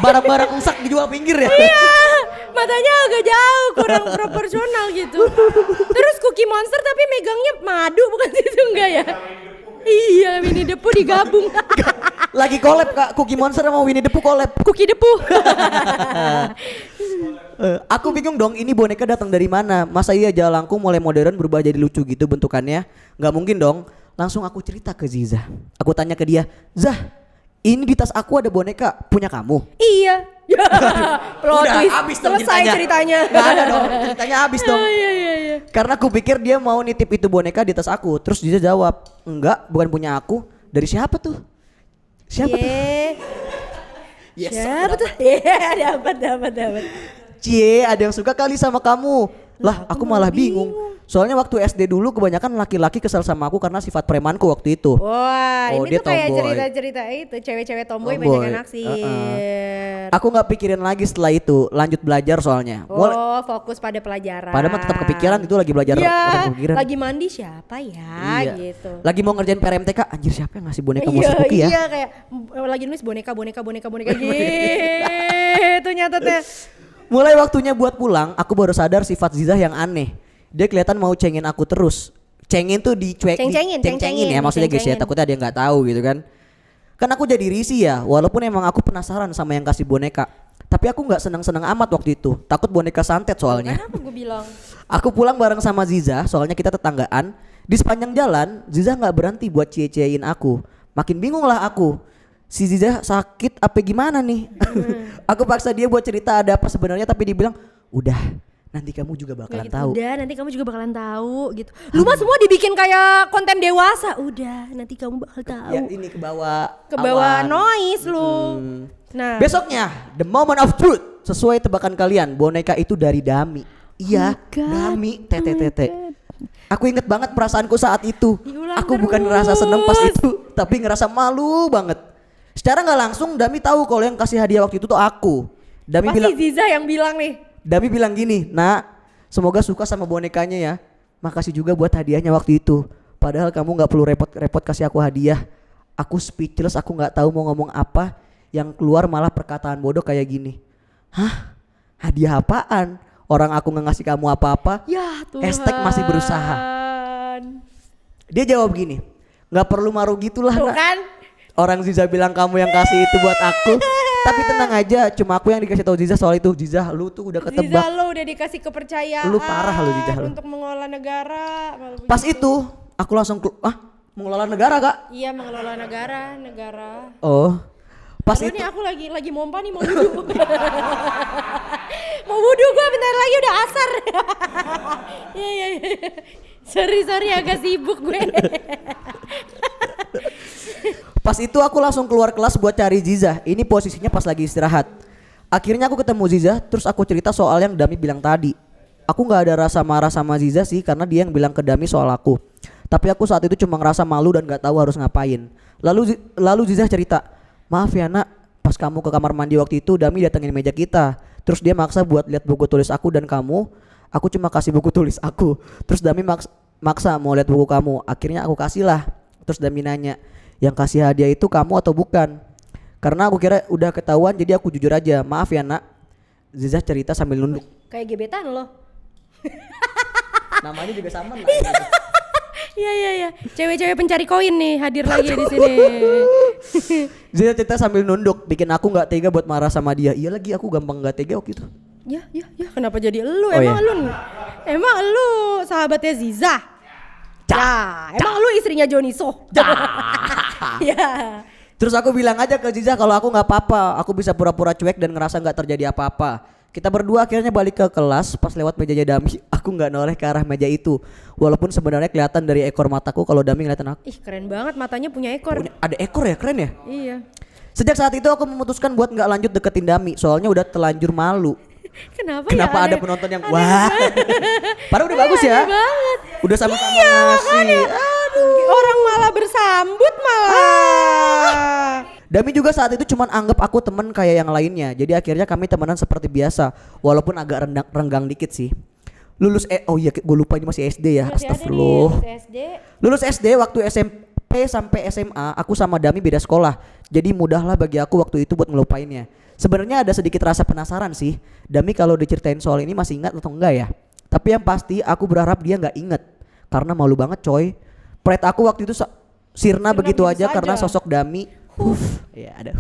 B: barang-barang rusak dijual pinggir ya.
A: Iya. Matanya agak jauh, kurang proporsional gitu. Terus Cookie Monster tapi megangnya madu bukan itu enggak ya? Iya, Winnie the Pooh digabung.
B: Lagi collab Kak, Cookie Monster sama Winnie the Pooh collab.
A: Cookie the Pooh.
B: Aku bingung dong, ini boneka datang dari mana? Masa iya jalangkung mulai modern berubah jadi lucu gitu bentukannya? Nggak mungkin dong. Langsung aku cerita ke Ziza. Aku tanya ke dia, Zah, ini di tas aku ada boneka punya kamu.
A: Iya. Plot
B: Udah
A: twist.
B: habis dong
A: Selesai ceritanya.
B: Nggak ada dong, ceritanya habis dong.
A: Iya.
B: Karena aku pikir dia mau nitip itu boneka di tas aku. Terus Ziza jawab, enggak, bukan punya aku. Dari siapa tuh? Siapa tuh? Yes,
A: Siapa tuh? Iya, dapat.
B: Cie, ada yang suka kali sama kamu. Lah, aku malah bingung. Soalnya waktu SD dulu kebanyakan laki-laki kesel sama aku karena sifat premanku waktu itu.
A: Wah,
B: Oh,
A: ini
B: dia
A: tuh kayak
B: tomboy.
A: cerita-cerita itu cewek-cewek tomboy
B: Tomboy.
A: banyak naksir.
B: Aku nggak pikirin lagi setelah itu, lanjut belajar soalnya.
A: Oh, fokus pada pelajaran.
B: Padahal mah tetap kepikiran itu lagi belajar.
A: Iya,
B: tetap kepikiran.
A: lagi mandi siapa ya
B: Iya.
A: gitu.
B: Lagi mau ngerjain PRMTK, anjir siapa yang ngasih boneka Monster Cookie ya?
A: Iya, kayak lagi nulis boneka gitu nyatetnya.
B: Mulai waktunya buat pulang, aku baru sadar sifat Zizah yang aneh. Dia kelihatan mau cengin aku terus. Cengin tuh ceng-cengin ya maksudnya guys ya, takutnya ada yang nggak tahu gitu kan. Kan aku jadi risih ya, walaupun emang aku penasaran sama yang kasih boneka. Tapi aku nggak seneng-seneng amat waktu itu, takut boneka santet soalnya.
A: Kenapa gue bilang?
B: Aku pulang bareng sama Ziza, soalnya kita tetanggaan. Di sepanjang jalan, Ziza nggak berhenti buat cie-ciein aku. Makin bingung lah aku. Si Ziza sakit apa gimana nih? Aku paksa dia buat cerita ada apa sebenarnya, tapi dia bilang, udah, nanti kamu juga bakalan
A: Gitu,
B: tahu.
A: udah nanti kamu juga bakalan tahu gitu. Lu mah semua dibikin kayak konten dewasa. Udah nanti kamu bakal tahu.
B: Ya ini ke bawah
A: Kebawa
B: awan.
A: noise lu. Nah,
B: Besoknya, the moment of truth. Sesuai tebakan kalian, boneka itu dari Dami. Iya,
A: Oh my God.
B: Dami, tete. Aku inget banget perasaanku saat itu.
A: Diulang
B: Aku bukan
A: terus.
B: ngerasa seneng pas itu, tapi ngerasa malu banget. Secara nggak langsung Dami tahu kalau yang kasih hadiah waktu itu tuh aku. Dami
A: pasti Ziza yang bilang nih.
B: Dami bilang gini, Nak, semoga suka sama bonekanya ya. Makasih juga buat hadiahnya waktu itu. Padahal kamu nggak perlu repot-repot kasih aku hadiah. Aku speechless, aku nggak tahu mau ngomong apa. Yang keluar malah perkataan bodoh kayak gini. Hah? Hadiah apaan? Orang aku nggak ngasih kamu apa-apa.
A: Ya Tuhan.
B: Hashtag masih berusaha. Dia jawab gini, nggak perlu maru gitulah
A: Tuh
B: Nak.
A: kan?
B: Orang Ziza bilang kamu yang kasih itu buat aku. Tapi tenang aja, cuma aku yang dikasih tahu Ziza soal itu. Ziza, lu tuh udah
A: Ziza
B: ketebak.
A: lo udah dikasih kepercayaan.
B: Lu parah lu, Ziza, lu.
A: Untuk mengelola negara. Malah
B: Pas
A: begitu.
B: itu aku langsung mengelola negara Kak.
A: Iya mengelola negara.
B: Oh. Pas
A: Aduh
B: itu
A: nih aku lagi mompa nih mau wudhu. Mau wudhu gue bentar lagi udah asar. Iya. Sorry agak sibuk gue.
B: Pas itu aku langsung keluar kelas buat cari Ziza. Ini posisinya pas lagi istirahat. Akhirnya aku ketemu Ziza, terus aku cerita soal yang Dami bilang tadi. Aku nggak ada rasa marah sama Ziza sih, karena dia yang bilang ke Dami soal aku. Tapi aku saat itu cuma ngerasa malu dan nggak tahu harus ngapain. Lalu Ziza cerita, maaf ya Nak, pas kamu ke kamar mandi waktu itu Dami datengin meja kita. Terus dia maksa buat lihat buku tulis aku dan kamu. Aku cuma kasih buku tulis aku. Terus Dami maksa mau lihat buku kamu. Akhirnya aku kasih lah. Terus Dami nanya, yang kasih hadiah itu kamu atau bukan? Karena aku kira udah ketahuan, jadi aku jujur aja. Maaf ya Nak. Ziza cerita sambil nunduk.
A: Kayak gebetan loh.
B: Namanya juga sama Nak.
A: Iya. Cewek-cewek pencari koin nih hadir lagi di sini.
B: Ziza cerita sambil nunduk, bikin aku nggak tega buat marah sama dia. Iya lagi, aku gampang nggak tega waktu itu.
A: Ya. Kenapa jadi elu?
B: Oh,
A: Emang lu sahabatnya Ziza? Ya, emang lu istrinya Joniso? Ya.
B: Terus aku bilang aja ke Ziza kalau aku nggak apa-apa, aku bisa pura-pura cuek dan ngerasa nggak terjadi apa-apa. Kita berdua akhirnya balik ke kelas. Pas lewat mejanya Dami, aku nggak noleh ke arah meja itu. Walaupun sebenarnya kelihatan dari ekor mataku kalau Dami ngeliatin aku.
A: Ih keren banget matanya punya ekor.
B: Ada ekor ya, keren ya.
A: Iya.
B: Sejak saat itu aku memutuskan buat nggak lanjut deketin Dami, soalnya udah terlanjur malu.
A: Kenapa
B: Kenapa
A: ya?
B: ada penonton yang wah? Padahal udah bagus ya.
A: Aneh banget.
B: Udah sama-sama ngasih.
A: Orang malah bersambut malah.
B: Dami juga saat itu cuman anggap aku temen kayak yang lainnya. Jadi akhirnya kami temenan seperti biasa, walaupun agak renggang dikit sih. Oh iya gue lupa ini masih SD ya.
A: Masih ada nih,
B: Astagfirullah.
A: masih SD.
B: Lulus SD waktu SMP sampai SMA aku sama Dami beda sekolah. Jadi mudahlah bagi aku waktu itu buat ngelupainnya. Sebenarnya ada sedikit rasa penasaran sih. Dami kalau diceritain soal ini masih ingat atau enggak ya? Tapi yang pasti aku berharap dia nggak inget. Karena malu banget coy. Pride aku waktu itu sirna begitu aja karena sosok Dami. Ya ada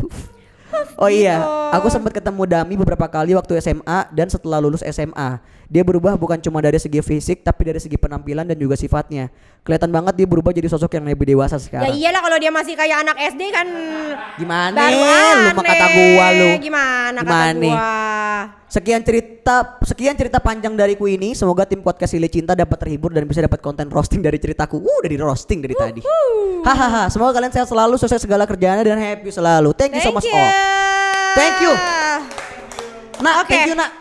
B: Oh iya,
A: Gitu.
B: aku sempat ketemu Dami beberapa kali waktu SMA dan setelah lulus SMA. Dia berubah bukan cuma dari segi fisik tapi dari segi penampilan dan juga sifatnya. Kelihatan banget dia berubah jadi sosok yang lebih dewasa
A: Ya
B: sekarang.
A: iyalah kalau dia masih kayak anak SD kan
B: Gimana?
A: baru
B: Lu mah kata
A: aneh.
B: gua lu.
A: Gimana kata
B: Gimana?
A: gua?
B: Sekian cerita panjang dariku ini. Semoga tim podcast Sili Cinta dapat terhibur dan bisa dapat konten roasting dari ceritaku. Dari roasting dari tadi. Hahaha. Semoga kalian sehat selalu, sukses segala kerjaannya dan happy selalu. Thank you so much all. Thank you. Nak,
A: Oke.
B: thank you nak.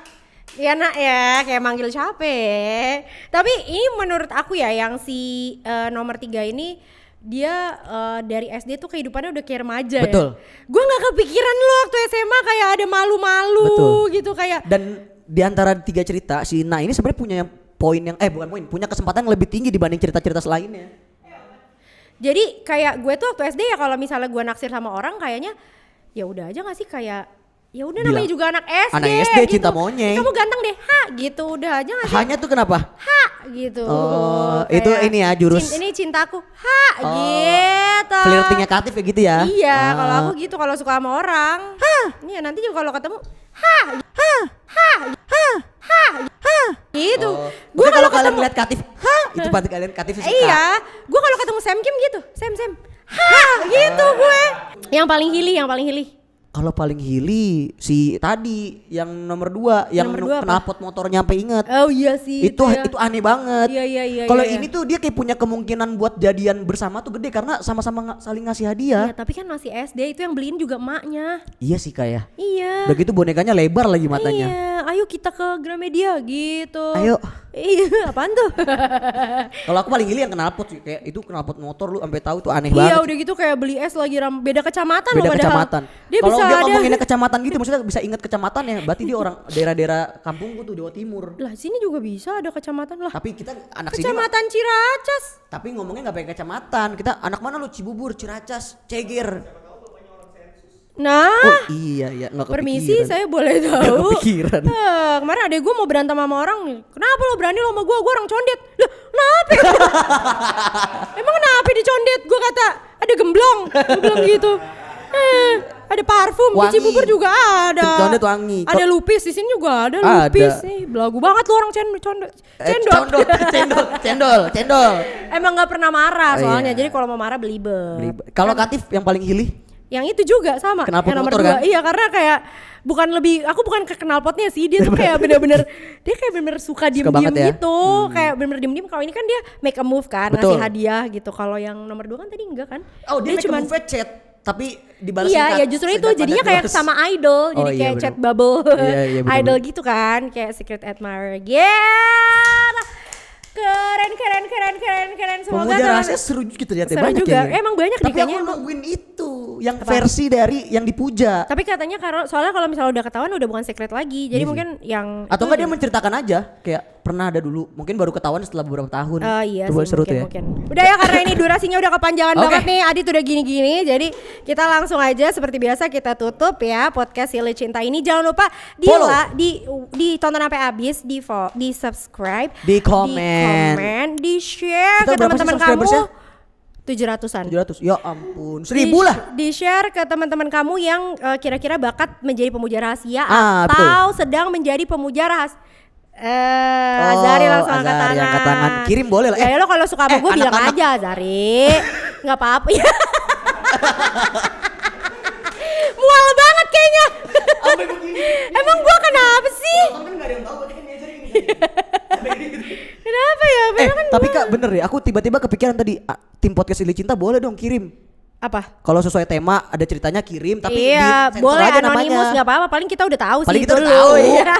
A: Ya nak ya, kayak manggil capek. Tapi ini menurut aku ya yang si nomor 3 ini dia dari SD tuh kehidupannya udah kayak remaja.
B: Betul.
A: Ya. Gue nggak kepikiran loh waktu SMA kayak ada malu-malu gitu kayak.
B: Dan di antara 3 cerita si Na ini sebenarnya punya poin yang bukan poin, punya kesempatan yang lebih tinggi dibanding cerita-cerita selainnya.
A: Jadi kayak gue tuh waktu SD ya kalau misalnya gue naksir sama orang kayaknya ya udah aja nggak sih kayak ya udah namanya
B: Bilang,
A: juga anak SD.
B: anak SD
A: gitu.
B: cinta monyet.
A: Kamu ganteng deh, gitu udah aja nggak sih?
B: Hanya tuh kenapa?
A: Gitu.
B: Oh,
A: Kayak,
B: itu ini ya jurus.
A: Ini cintaku, gitu.
B: Flirtingnya Katif kayak gitu ya.
A: Iya, kalau aku gitu kalau suka sama orang. Iya, nanti juga kalau ketemu, gitu.
B: Gue kalau kalian ngeliat Katif, itu pasti kalian Katif suka.
A: Iya, gue kalau ketemu Sam Kim gitu, Sam, gitu gue. Yang paling hilly.
B: Kalau paling hili si tadi yang nomor 2 yang
A: Nomor 2 apa?
B: knalpot motornya sampai inget.
A: Oh iya sih.
B: Itu
A: ya.
B: itu aneh banget.
A: Iya.
B: Kalau
A: iya.
B: ini tuh dia kayak punya kemungkinan buat jadian bersama tuh gede karena sama-sama saling ngasih hadiah.
A: Iya, tapi kan masih SD itu yang beliin juga emaknya.
B: Iya sih kayak.
A: Iya.
B: Udah gitu bonekanya lebar lagi matanya.
A: Iya, ayo kita ke Gramedia gitu.
B: Ayo.
A: Iya, apaan tuh?
B: Kalau aku paling hili yang knalpot sih kayak itu knalpot motor lu sampai tahu tuh aneh
A: Iya,
B: banget.
A: udah gitu kayak beli es lagi beda kecamatan
B: Beda
A: loh padahal.
B: kecamatan.
A: Dia
B: Kalau
A: bisa
B: dia
A: ada.
B: ngomonginnya kecamatan gitu maksudnya bisa inget kecamatan ya. Berarti dia orang daerah-daerah kampungku tuh Jawa Timur.
A: Lah, sini juga bisa ada kecamatan lah.
B: Tapi kita anak sini mah,
A: Kecamatan Ciracas.
B: tapi ngomongnya nggak pakai kecamatan. Kita anak mana lu? Cibubur, Ciracas, Ceger.
A: Nah,
B: Oh iya nggak kepikiran.
A: permisi saya boleh
B: Nggak
A: tahu.
B: kepikiran.
A: Kemarin adek gue mau berantem sama orang nih. Kenapa lo berani lo sama gue? Gue orang condet. Lah, kenapa? Emang kenapa dicondet? Gue kata ada gemblong. Gue bilang gitu. Ada parfum di
B: Wangi.
A: Cibubur juga ada.
B: Condet wangi.
A: Ada lupis di sini juga ada
B: Ada.
A: lupis. Belagu banget lu orang condet.
B: Cendol.
A: Emang nggak pernah marah
B: Oh,
A: soalnya.
B: iya.
A: Jadi kalau mau marah belibet.
B: Kalau Katif yang paling hilih?
A: Yang itu juga sama.
B: Knalpot
A: yang nomor
B: motor
A: 2.
B: kan?
A: Iya, karena kayak aku bukan ke knalpotnya sih, dia tuh kayak bener-bener dia kayak bener-bener suka diem-diem
B: banget ya?
A: gitu. Kayak bener-bener diem-diem. Kalau ini kan dia make a move kan,
B: Betul.
A: ngasih hadiah gitu. Kalau yang nomor 2 kan tadi enggak kan?
B: Oh dia make a
A: cuman
B: move chat tapi dibalas
A: iya,
B: singkat.
A: ya justru itu
B: Singkat
A: jadinya
B: padat
A: kayak
B: balas.
A: sama idol, jadi
B: Oh, iya,
A: kayak
B: bener.
A: chat bubble,
B: Iya, bener-bener.
A: idol gitu kan, kayak secret admirer. Yeah. Keren. Semoga
B: Pemuja
A: teman-
B: rahasia seru gitu ternyata
A: Seru
B: banyak
A: juga.
B: ya.
A: Emang banyak nih
B: tapi
A: kayaknya
B: aku
A: emang.
B: nungguin itu yang
A: Apa?
B: versi dari yang dipuja.
A: Tapi katanya soalnya kalau misalnya udah ketahuan udah bukan secret lagi. Jadi
B: Iya sih.
A: mungkin yang
B: Atau
A: itu
B: enggak dia
A: udah-
B: menceritakan aja kayak pernah ada dulu mungkin baru ketahuan setelah beberapa tahun.
A: Oh iya
B: Coba
A: sih,
B: seru tuh ya.
A: mungkin. Udah ya karena ini durasinya udah kepanjangan
B: Oke.
A: banget nih. Adit udah gini-gini. Jadi kita langsung aja seperti biasa kita tutup ya podcast Sili Cinta ini. Jangan lupa
B: Follow.
A: ditonton sampai habis, di subscribe,
B: Di komen.
A: di share
B: Kita
A: ke
B: berapa sih
A: teman-teman
B: subscribersnya?
A: kamu. 700-an.
B: 700. Ya ampun. 1000 lah.
A: Di share ke teman-teman kamu yang kira-kira bakat menjadi pemuja rahasia
B: Ah,
A: atau sedang menjadi pemuja rahasia. Azari langsung angkat
B: Azari
A: tangan.
B: angkat tangan. Kirim boleh lah.
A: Ya lo kalau suka sama gue bilang
B: anak-anak.
A: aja Azari. Nggak apa-apa ya. Mual banget kayaknya.
B: Sampai begini.
A: Emang gue kenapa sih?
B: Kan enggak ada yang tahu berarti kan dia gini.
A: Kenapa ya? Bener kan
B: Tapi
A: gua-
B: Kak bener ya, aku tiba-tiba kepikiran tadi tim podcast Sili Cinta boleh dong kirim.
A: apa?
B: Kalau sesuai tema ada ceritanya kirim tapi
A: Iya,
B: di-sensor
A: boleh
B: aja
A: anonimus
B: namanya.
A: nggak apa-apa. Paling kita udah tahu sih.
B: Paling kita
A: itu
B: udah tahu.
A: Iya.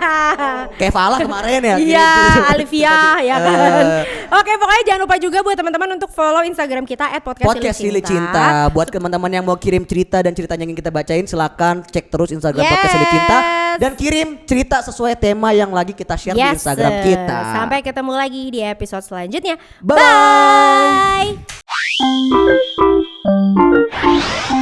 B: Kayak Falah kemarin ya.
A: Iya,
B: kirim.
A: Alivia ya kan. Oke, pokoknya jangan lupa juga buat teman-teman untuk follow Instagram kita
B: Podcast Sili Cinta. Buat teman-teman yang mau kirim cerita dan ceritanya yang ingin kita bacain, silakan cek terus Instagram Podcast Sili Cinta dan kirim cerita sesuai tema yang lagi kita share di Instagram kita.
A: Sampai ketemu lagi di episode selanjutnya.
B: Bye.
A: Bye.